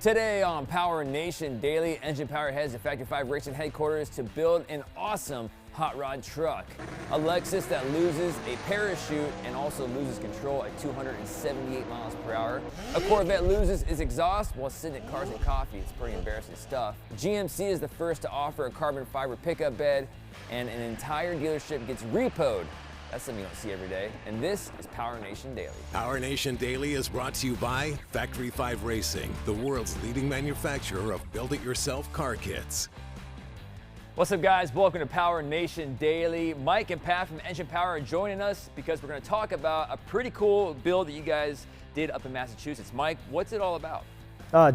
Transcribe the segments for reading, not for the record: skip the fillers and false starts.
Today on PowerNation Daily, Engine Power heads to Factory 5 Racing headquarters to build an awesome hot rod truck. A Lexus that loses a parachute and also loses control at 278 miles per hour. A Corvette loses its exhaust while sitting at Cars and Coffee. It's pretty embarrassing stuff. GMC is the first to offer a carbon fiber pickup bed, and an entire dealership gets repoed. That's something you don't see every day. And this is PowerNation Daily. PowerNation Daily is brought to you by Factory 5 Racing, the world's leading manufacturer of build-it-yourself car kits. What's up, guys? Welcome to PowerNation Daily. Mike and Pat from Engine Power are joining us because we're going to talk about a pretty cool build that you guys did up in Massachusetts. Mike, what's it all about?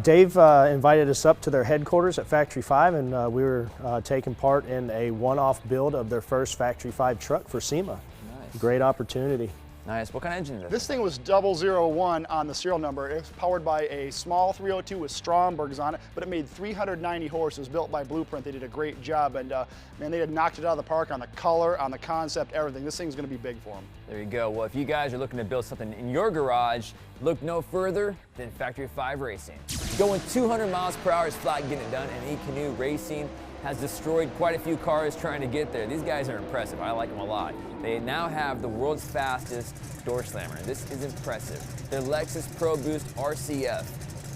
Dave invited us up to their headquarters at Factory 5, and we were taking part in a one-off build of their first Factory 5 truck for SEMA. Nice. Great opportunity. Nice. What kind of engine is it? This thing was 001 on the serial number. It was powered by a small 302 with Strombergs on it, but it made 390 horses, built by Blueprint. They did a great job, and man, they had knocked it out of the park on the color, on the concept, everything. This thing's going to be big for them. There you go. Well, if you guys are looking to build something in your garage, look no further than Factory 5 Racing. Going 200 miles per hour is flat getting it done, and E-Canoe Racing has destroyed quite a few cars trying to get there. These guys are impressive. I like them a lot. They now have the world's fastest door slammer. This is impressive. Their Lexus Pro Boost RCF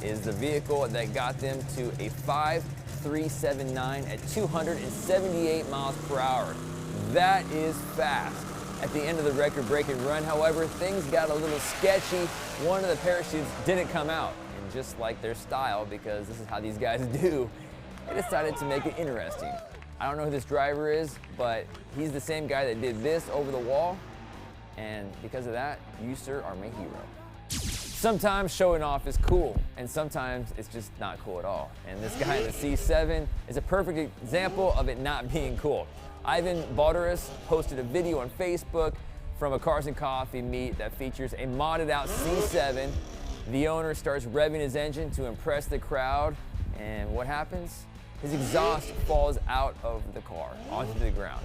is the vehicle that got them to a 5.379 at 278 miles per hour. That is fast. At the end of the record-breaking run, however, things got a little sketchy. One of the parachutes didn't come out. And just like their style, because this is how these guys do, they decided to make it interesting. I don't know who this driver is, but he's the same guy that did this over the wall, and because of that, you, sir, are my hero. Sometimes showing off is cool, and sometimes it's just not cool at all. And this guy in the C7 is a perfect example of it not being cool. Ivan Balderas posted a video on Facebook from a Cars and Coffee meet that features a modded out C7. The owner starts revving his engine to impress the crowd, and what happens? His exhaust falls out of the car onto the ground.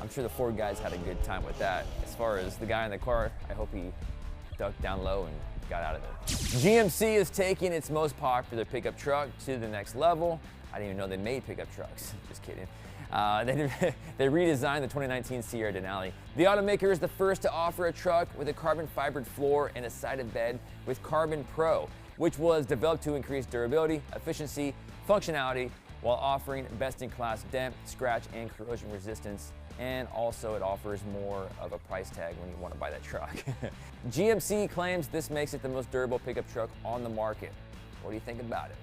I'm sure the Ford guys had a good time with that. As far as the guy in the car, I hope he ducked down low and got out of there. GMC is taking its most popular pickup truck to the next level. I didn't even know they made pickup trucks. Just kidding. They redesigned the 2019 Sierra Denali. The automaker is the first to offer a truck with a carbon fibered floor and a sided bed with Carbon Pro, which was developed to increase durability, efficiency, functionality, while offering best-in-class dent, scratch, and corrosion resistance. And also it offers more of a price tag when you want to buy that truck. GMC claims this makes it the most durable pickup truck on the market. What do you think about it?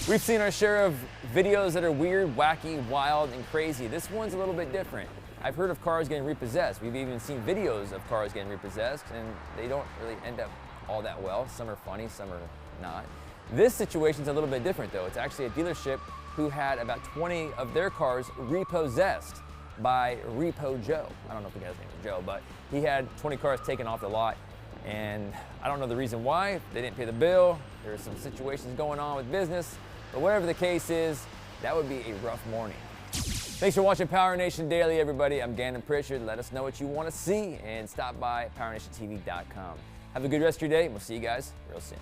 We've seen our share of videos that are weird, wacky, wild, and crazy. This one's a little bit different. I've heard of cars getting repossessed. We've even seen videos of cars getting repossessed, and they don't really end up all that well. Some are funny, some are not. This situation's a little bit different, though. It's actually a dealership who had about 20 of their cars repossessed by Repo Joe. I don't know if the guy's name is Joe, but he had 20 cars taken off the lot, and I don't know the reason why. They didn't pay the bill. There are some situations going on with business, but whatever the case is, that would be a rough morning. Thanks for watching PowerNation Daily, everybody. I'm Gannon Pritchard. Let us know what you want to see, and stop by PowerNationTV.com. Have a good rest of your day, and we'll see you guys real soon.